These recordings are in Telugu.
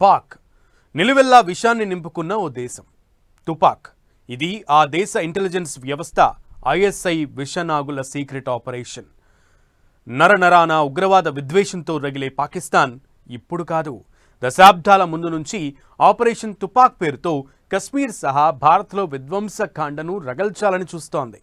పాక్ నిలువెల్లా విషాన్ని నింపుకున్న ఓ దేశం తుపాక్. ఇది ఆ దేశ ఇంటెలిజెన్స్ వ్యవస్థ ఐఎస్ఐ విషనాగుల సీక్రెట్ ఆపరేషన్. నరనరాన ఉగ్రవాద విద్వేషంతో రగిలే పాకిస్తాన్ ఇప్పుడు కాదు, దశాబ్దాల ముందు నుంచి ఆపరేషన్ తుపాక్ పేరుతో కశ్మీర్ సహా భారత్లో విధ్వంసకాండను రగల్చాలని చూస్తోంది.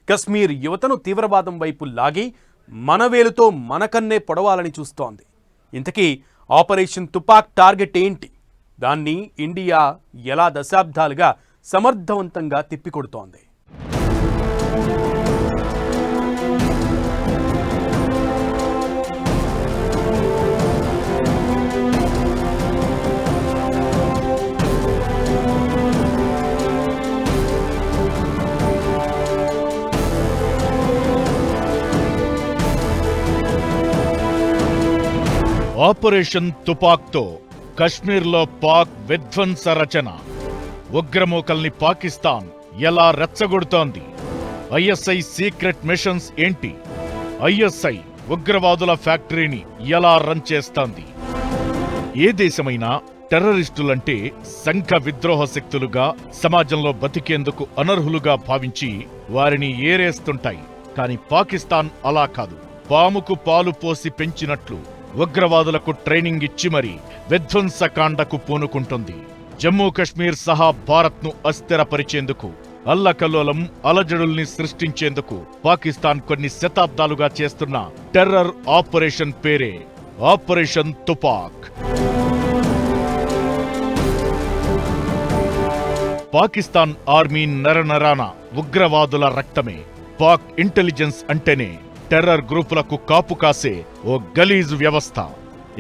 కశ్మీర్ యువతను తీవ్రవాదం వైపు లాగి మనవేలుతో మనకన్నే పొడవాలని చూస్తోంది. ఇంతకీ ఆపరేషన్ తుపాక్ టార్గెట్ ఏంటి? దాన్ని ఇండియా ఎలా దశాబ్దాలుగా సమర్థవంతంగా తిప్పికొడుతోంది? ఆపరేషన్ తుపాక్తో కశ్మీర్లో పాక్ విధ్వంస రచన. ఉగ్రమూకల్ని పాకిస్తాన్ ఎలా రెచ్చగొడుతోంది? ఐఎస్ఐ సీక్రెట్ మిషన్స్ ఏంటి? ఐఎస్ఐ ఉగ్రవాదుల ఫ్యాక్టరీని ఎలా రన్ చేస్తోంది? ఏ దేశమైనా టెర్రరిస్టులంటే సంఘ విద్రోహ శక్తులుగా, సమాజంలో బతికేందుకు అనర్హులుగా భావించి వారిని ఏరేస్తుంటాయి. కాని పాకిస్తాన్ అలా కాదు. పాముకు పాలు పోసి పెంచినట్లు ఉగ్రవాదులకు ట్రైనింగ్ ఇచ్చి మరీ విధ్వంసకాండకు పూనుకుంటుంది. జమ్మూ కశ్మీర్ సహా భారత్ను అస్థిరపరిచేందుకు, అల్లకల్లోలం అలజడుల్ని సృష్టించేందుకు పాకిస్తాన్ కొన్ని శతాబ్దాలుగా చేస్తున్న టెర్రర్ ఆపరేషన్ పేరే ఆపరేషన్ తుపాక్. పాకిస్తాన్ ఆర్మీ నరనరాన ఉగ్రవాదుల రక్తమే. పాక్ ఇంటెలిజెన్స్ అంటేనే టెర్రర్ గ్రూపులకు కాపు కాసే ఓ గలీజు వ్యవస్థ.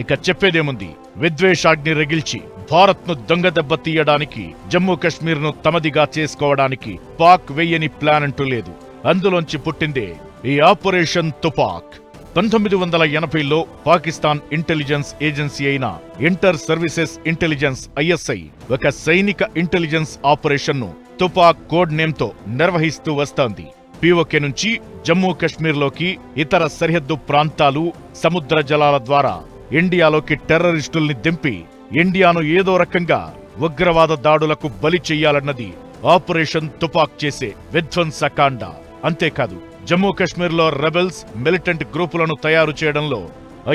ఇక చెప్పేదేముంది? విద్వేషాగ్ని రగిల్చి భారత్ను దొంగదెబ్బ తీయడానికి, జమ్మూ కశ్మీర్ను తమదిగా చేసుకోవడానికి పాక్ వెయ్యని ప్లాన్ అంటూ లేదు. అందులోంచి పుట్టిందే ఈ ఆపరేషన్ తుపాక్. 1980లో పాకిస్తాన్ ఇంటెలిజెన్స్ ఏజెన్సీ అయిన ఇంటర్ సర్వీసెస్ ఇంటెలిజెన్స్ ఐఎస్ఐ ఒక సైనిక ఇంటెలిజెన్స్ ఆపరేషన్ను తుపాక్ కోడ్ నేమ్తో నిర్వహిస్తూ వస్తోంది. పీఓకే నుంచి జమ్మూ కశ్మీర్లోకి, ఇతర సరిహద్దు ప్రాంతాలు, సముద్ర జలాల ద్వారా ఇండియాలోకి టెర్రరిస్టుల్ని దింపి ఇండియాను ఏదో రకంగా ఉగ్రవాద దాడులకు బలి చెయ్యాలన్నది ఆపరేషన్ తుపాక్ చేసే విధ్వంసకాండ. అంతేకాదు, జమ్మూ కశ్మీర్లో రెబెల్స్, మిలిటెంట్ గ్రూపులను తయారు చేయడంలో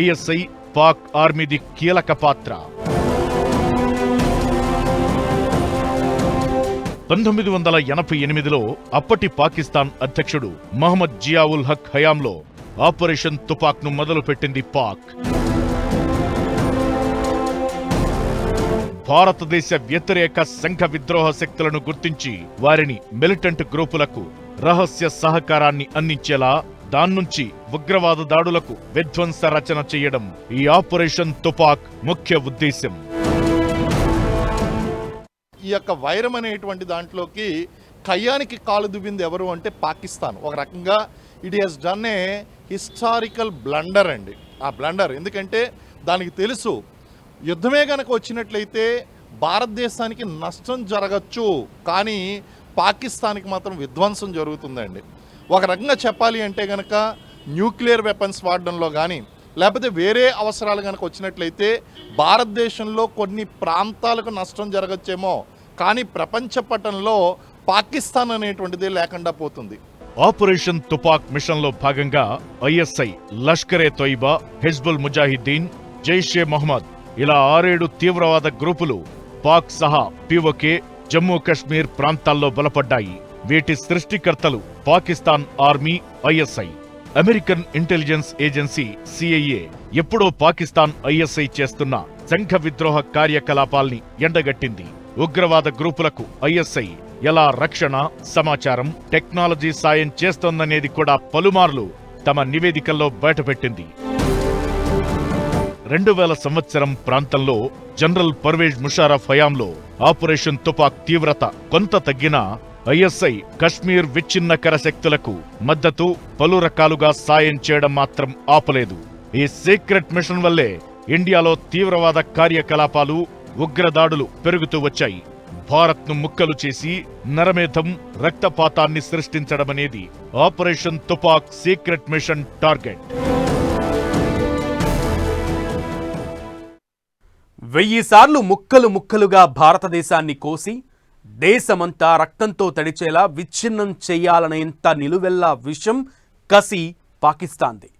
ఐఎస్ఐ, పాక్ ఆర్మీది కీలక పాత్ర. 1988లో అప్పటి పాకిస్తాన్ అధ్యక్షుడు మహమ్మద్ జియావుల్ హక్ హయాంలో ఆపరేషన్ తుపాక్ ను మొదలుపెట్టింది పాక్. భారతదేశ వ్యతిరేక సంఘ విద్రోహ శక్తులను గుర్తించి వారిని మిలిటెంట్ గ్రూపులకు రహస్య సహకారాన్ని అందించేలా, దాన్నుంచి ఉగ్రవాద దాడులకు విధ్వంస రచన చేయడం ఈ ఆపరేషన్ తుపాక్ ముఖ్య ఉద్దేశం. ఈ యొక్క వైరం అనేటువంటి దాంట్లోకి కయ్యానికి కాలు దువ్వింది ఎవరు అంటే పాకిస్తాన్. ఒక రకంగా it has done a historical blunder అండి. ఆ బ్లండర్ ఎందుకంటే దానికి తెలుసు, యుద్ధమే కనుక వచ్చినట్లయితే భారతదేశానికి నష్టం జరగచ్చు, కానీ పాకిస్తాన్కి మాత్రం విధ్వంసం జరుగుతుందండి. ఒక రకంగా చెప్పాలి అంటే కనుక న్యూక్లియర్ వెపన్స్ వాడడంలో కానీ, లేకపోతే వేరే అవసరాలు కనుక వచ్చినట్లయితే భారతదేశంలో కొన్ని ప్రాంతాలకు నష్టం జరగచ్చేమో, కానీ ప్రపంచ పటంలో పాకిస్తాన్ అనేటువంటిదే లేకుండా పోతుంది. ఆపరేషన్ తుపాక్ మిషన్లో భాగంగా ఐఎస్ఐ, లష్కరే తోయిబా, హిజ్బుల్ ముజాహిద్దీన్, జైషే మొహమ్మద్ ఇలా 6-7 తీవ్రవాద గ్రూపులు పాక్ సహా పీఓకే, జమ్మూ కశ్మీర్ ప్రాంతాల్లో బలపడ్డాయి. వీటి సృష్టికర్తలు Pakistan army, ISI. American intelligence agency CIA ఎప్పుడో పాకిస్తాన్ ఐఎస్ఐ చేస్తున్న సంఘ విద్రోహ కార్యకలాపాల్ని ఎండగట్టింది. ఉగ్రవాద గ్రూపులకు ఐఎస్ఐ ఎలా రక్షణ, సమాచారం, టెక్నాలజీ సాయం చేస్తోందనేది కూడా పలుమార్లు తమ నివేదికల్లో బయటపెట్టింది. 2000 సంవత్సరం ప్రాంతంలో జనరల్ పర్వేజ్ ముషారఫ్ హయాంలో ఆపరేషన్ తుపాక్ తీవ్రత కొంత తగ్గినా ఐఎస్ఐ కశ్మీర్ విచ్ఛిన్నకర శక్తులకు మద్దతు, పలు రకాలుగా సాయం చేయడం మాత్రం ఆపలేదు. ఈ సీక్రెట్ మిషన్ వల్లే ఇండియాలో తీవ్రవాద కార్యకలాపాలు, ఉగ్రదాడులు పెరుగుతూ వచ్చాయి. భారత్ను ముక్కలు చేసి నరమేధం, రక్తపాతాన్ని సృష్టించడమనేది ఆపరేషన్ తుపాక్ సీక్రెట్ మిషన్ టార్గెట్. 1000 సార్లు ముక్కలు ముక్కలుగా భారతదేశాన్ని కోసి దేశమంతా రక్తంతో తడిచేలా విచ్ఛిన్నం చేయాలనేంత నిలువెల్లా విషం కసి పాకిస్తాన్ది.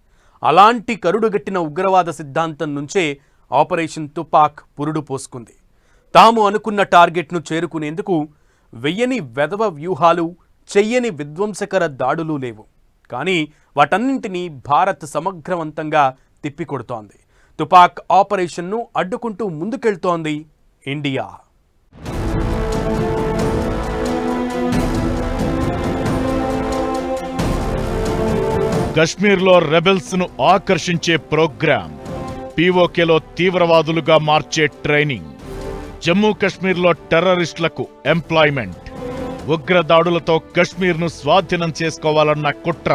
అలాంటి కరుడుగట్టిన ఉగ్రవాద సిద్ధాంతం నుంచే ఆపరేషన్ తుపాక్ పురుడు పోసుకుంది. తాము అనుకున్న టార్గెట్ను చేరుకునేందుకు వెయ్యని వెధవ వ్యూహాలు, చెయ్యని విధ్వంసకర దాడులు లేవు. కానీ వాటన్నింటినీ భారత్ సమగ్రవంతంగా తిప్పికొడుతోంది. తుపాక్ ఆపరేషన్ను అడ్డుకుంటూ ముందుకెళ్తోంది ఇండియా. కశ్మీర్లో రెబెల్స్ ను ఆకర్షించే ప్రోగ్రాం, పీఓకేలో తీవ్రవాదులుగా మార్చే ట్రైనింగ్, జమ్మూ కశ్మీర్లో టెర్రరిస్టులకు ఎంప్లాయ్మెంట్, ఉగ్రదాడులతో కశ్మీర్ను స్వాధీనం చేసుకోవాలన్న కుట్ర.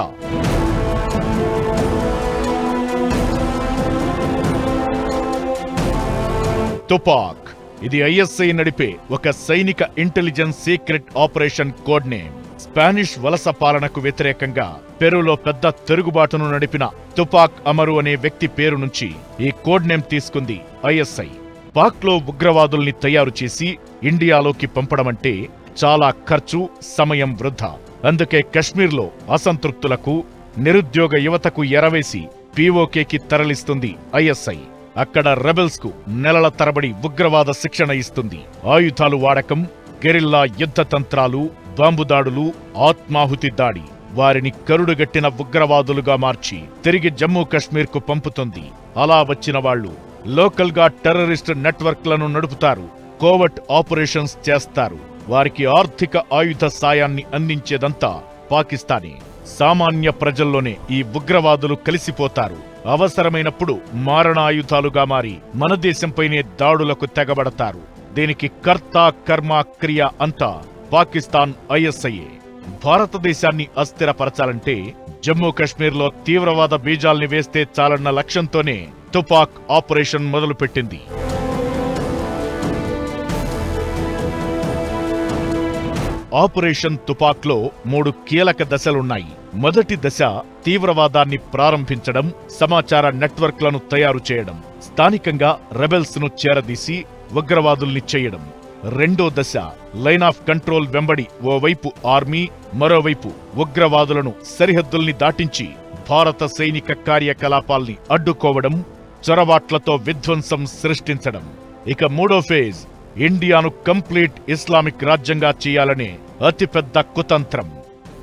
తుపాక్ ఇది ఐఎస్ఐ నడిపే ఒక సైనిక intelligence secret operation code name. Spanish వలస పాలనకు వ్యతిరేకంగా పెరూలో పెద్ద తిరుగుబాటును నడిపిన తుపాక్ అమరు అనే వ్యక్తి పేరు నుంచి ఈ కోడ్ నేమ్ తీసుకుంది ఐఎస్ఐ. పాక్లో ఉగ్రవాదుల్ని తయారు చేసి ఇండియాలోకి పంపడమంటే చాలా ఖర్చు, సమయం వృధా. అందుకే కశ్మీర్లో అసంతృప్తులకు, నిరుద్యోగ యువతకు ఎరవేసి పీఓకేకి తరలిస్తుంది ఐఎస్ఐ. అక్కడ రెబెల్స్ కు నెలల తరబడి ఉగ్రవాద శిక్షణ ఇస్తుంది. ఆయుధాలు వాడకం, గెరిల్లా యుద్ధ తంత్రాలు, బాంబుదాడులు, ఆత్మాహుతి దాడి, వారిని కరుడుగట్టిన ఉగ్రవాదులుగా మార్చి తిరిగి జమ్మూ కశ్మీర్కు పంపుతుంది. అలా వచ్చిన వాళ్లు లోకల్ గా టెర్రరిస్ట్ నెట్వర్క్లను నడుపుతారు, కోవర్ట్ ఆపరేషన్స్ చేస్తారు. వారికి ఆర్థిక ఆయుధ సాయాన్ని అందించేదంతా పాకిస్తానీ. సామాన్య ప్రజల్లోనే ఈ ఉగ్రవాదులు కలిసిపోతారు. అవసరమైనప్పుడు మారణాయుధాలుగా మారి మన దేశంపైనే దాడులకు తెగబడతారు. దీనికి కర్త, కర్మ, క్రియ అంతా పాకిస్తాన్ ఐఎస్ఐఏ. భారతదేశాన్ని అస్థిరపరచాలంటే జమ్మూ కశ్మీర్లో తీవ్రవాద బీజాల్ని వేస్తే చాలన్న లక్ష్యంతోనే తుపాక్ ఆపరేషన్ మొదలుపెట్టింది. ఆపరేషన్ తుపాక్లో 3 కీలక దశలున్నాయి. మొదటి దశ తీవ్రవాదాన్ని ప్రారంభించడం, సమాచార నెట్వర్క్లను తయారు చేయడం, స్థానికంగా రెబెల్స్ ను చేరదీసి ఉగ్రవాదుల్ని చేయడం. రెండో దశ లైన్ ఆఫ్ కంట్రోల్ వెంబడి ఓవైపు ఆర్మీ, మరోవైపు ఉగ్రవాదులను సరిహద్దుల్ని దాటించి భారత సైనిక కార్యకలాపాల్ని అడ్డుకోవడం, చొరబాట్లతో విధ్వంసం సృష్టించడం. ఇక మూడో ఫేజ్ ఇండియాను కంప్లీట్ ఇస్లామిక్ రాజ్యంగా చేయాలనే అతిపెద్ద కుతంత్రం.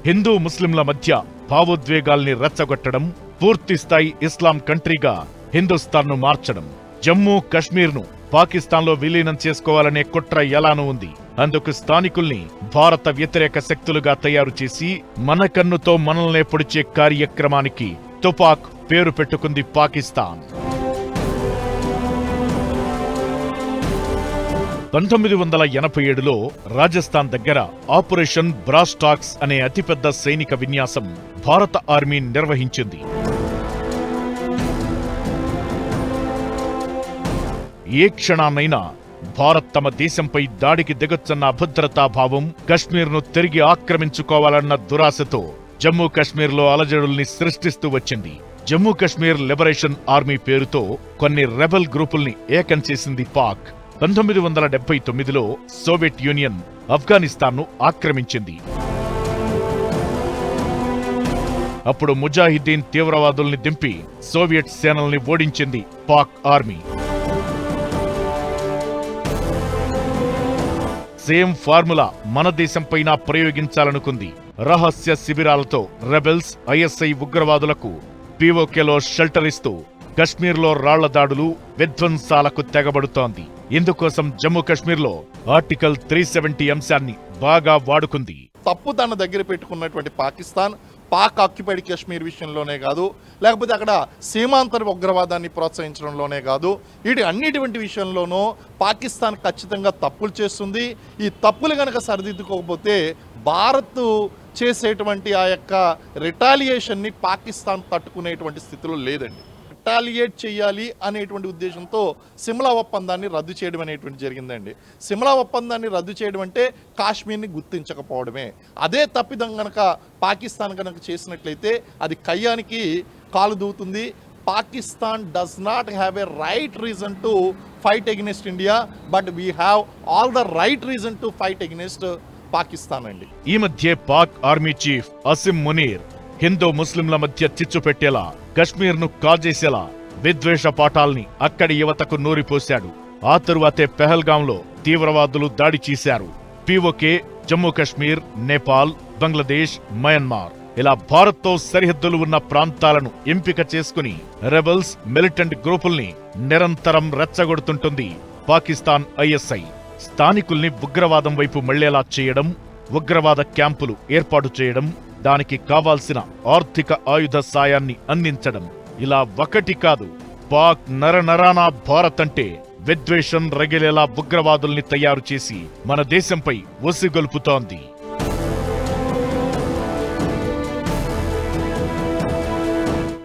హిందూ ముస్లింల మధ్య భావోద్వేగాల్ని రెచ్చగొట్టడం, పూర్తిస్థాయి ఇస్లాం కంట్రీగా హిందుస్థాన్ను మార్చడం. జమ్మూ కశ్మీర్ను పాకిస్తాన్లో విలీనం చేసుకోవాలనే కుట్ర ఎలానూ ఉంది. అందుకు స్థానికుల్ని భారత వ్యతిరేక శక్తులుగా తయారు చేసి మన కన్నుతో మనల్నే పొడిచే కార్యక్రమానికి తుపాక్ పేరు పెట్టుకుంది పాకిస్తాన్. 1987లో రాజస్థాన్ దగ్గర ఆపరేషన్ బ్రాస్టాక్స్ అనే అతిపెద్ద సైనిక విన్యాసం భారత ఆర్మీ నిర్వహించింది. ఏ క్షణాన్నైనా భారత్ తమ దేశంపై దాడికి దిగొచ్చన్న అభద్రతాభావం, కశ్మీర్ను తిరిగి ఆక్రమించుకోవాలన్న దురాశతో జమ్మూ కశ్మీర్లో అలజడుల్ని సృష్టిస్తూ వచ్చింది. జమ్మూ కశ్మీర్ లిబరేషన్ ఆర్మీ పేరుతో కొన్ని రెబెల్ గ్రూపుల్ని ఏకం చేసింది పాక్. 1979లో సోవియట్ యూనియన్ ఆఫ్ఘనిస్తాన్ను ఆక్రమించింది. అప్పుడు ముజాహిద్దీన్ తీవ్రవాదుల్ని దింపి సోవియట్ సేనల్ని ఓడించింది పాక్ ఆర్మీ. సేమ్ ఫార్ములా మన దేశంపైన ప్రయోగించాలనుకుంది. రహస్య శిబిరాలతో రెబెల్స్, ఐఎస్ఐ ఉగ్రవాదులకు పీఓకేలో షెల్టర్ ఇస్తూ కశ్మీర్లో రాళ్ల దాడులు, విధ్వంసాలకు తెగబడుతోంది. ఇందుకోసం జమ్మూ కశ్మీర్లో ఆర్టికల్ 370 అంశాన్ని బాగా వాడుకుంది. తప్పు తన దగ్గర పెట్టుకున్నటువంటి పాకిస్తాన్ పాక్ ఆక్యుపైడ్ కశ్మీర్ విషయంలోనే కాదు, లేకపోతే అక్కడ సీమాంతర ఉగ్రవాదాన్ని ప్రోత్సహించడంలోనే కాదు, వీటి అన్నిటువంటి విషయంలోనూ పాకిస్తాన్ ఖచ్చితంగా తప్పులు చేస్తుంది. ఈ తప్పులు కనుక సరిదిద్దుకోకపోతే భారత్ చేసేటువంటి ఆ యొక్క రిటాలియేషన్ని పాకిస్తాన్ తట్టుకునేటువంటి స్థితిలో లేదండి. రిటాలియేట్ చేయాలి అనేటువంటి ఉద్దేశంతో సిమ్లా ఒప్పందాన్ని రద్దు చేయడం అనేటువంటి జరిగిందండి. సిమ్లా ఒప్పందాన్ని రద్దు చేయడం అంటే కాశ్మీర్ని గుర్తించకపోవడమే. అదే తప్పిదం కనుక పాకిస్తాన్ కనుక చేసినట్లయితే అది కయ్యానికి కాలు దూవుతుంది. Pakistan does not have a right reason to fight against India, but we have all the right reason to fight against Pakistan అండి. ఈ మధ్య పాక్ ఆర్మీ చీఫ్ అసిమ్ మునీర్ హిందూ ముస్లింల మధ్య చిచ్చు పెట్టేలా, కశ్మీర్ను కాజేసేలా విద్వేష పాఠాల్ని అక్కడి యువతకు నూరిపోశాడు. ఆ తరువాతే పెహల్గాంలో తీవ్రవాదులు దాడి చేశారు. పీఓకే జమ్మూ కశ్మీర్, నేపాల్, బంగ్లాదేశ్, మయన్మార్ ఇలా భారత్తో సరిహద్దులు ఉన్న ప్రాంతాలను ఎంపిక చేసుకుని రెబల్స్, మిలిటెంట్ గ్రూపుల్ని నిరంతరం రెచ్చగొడుతుంటుంది పాకిస్తాన్ ఐఎస్ఐ. స్థానికుల్ని ఉగ్రవాదం వైపు మళ్లేలా చేయడం, ఉగ్రవాద క్యాంపులు ఏర్పాటు చేయడం, దానికి కావాల్సిన ఆర్థిక ఆయుధ సాయాన్ని అందించడం. ఇలా ఒకటి కాదు, పాక్ నరనరానా భారత్ అంటే విద్వేషం రగిలేలా ఉగ్రవాదుల్ని తయారు చేసి మన దేశంపై ఒసిగొల్పుతోంది.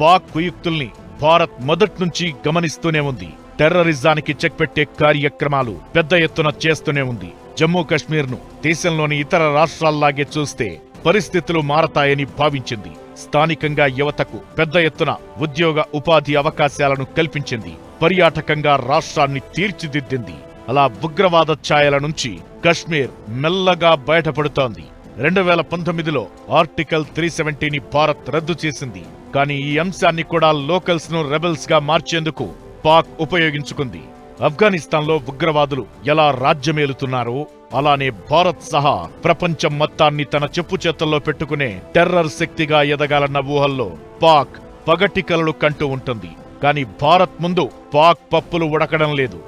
పాక్ కుయుక్తుల్ని భారత్ మొదట్నుంచి గమనిస్తూనే ఉంది. టెర్రరిజానికి చెక్ పెట్టే కార్యక్రమాలు పెద్ద ఎత్తున చేస్తూనే ఉంది. జమ్మూ కశ్మీర్ను దేశంలోని ఇతర రాష్ట్రాల్లాగే చూస్తే పరిస్థితులు మారతాయని భావించింది. స్థానికంగా యువతకు పెద్ద ఎత్తున ఉద్యోగ ఉపాధి అవకాశాలను కల్పించింది. పర్యాటకంగా రాష్ట్రాన్ని తీర్చిదిద్దింది. అలా ఉగ్రవాద ఛాయల నుంచి కశ్మీర్ మెల్లగా బయటపడుతోంది. 2019లో ఆర్టికల్ 370ని భారత్ రద్దు చేసింది. కానీ ఈ అంశాన్ని కూడా లోకల్స్ ను రెబెల్స్ గా మార్చేందుకు పాక్ ఉపయోగించుకుంది. ఆఫ్ఘనిస్తాన్లో ఉగ్రవాదులు ఎలా రాజ్యమేలుతున్నారో అలానే భారత్ సహా ప్రపంచం మొత్తాన్ని తన చెప్పు చేతల్లో పెట్టుకునే టెర్రర్ శక్తిగా ఎదగాలన్న ఊహల్లో పాక్ పగటి కలలు కంటూ ఉంటుంది. కానీ భారత్ ముందు పాక్ పప్పులు ఉడకడం లేదు.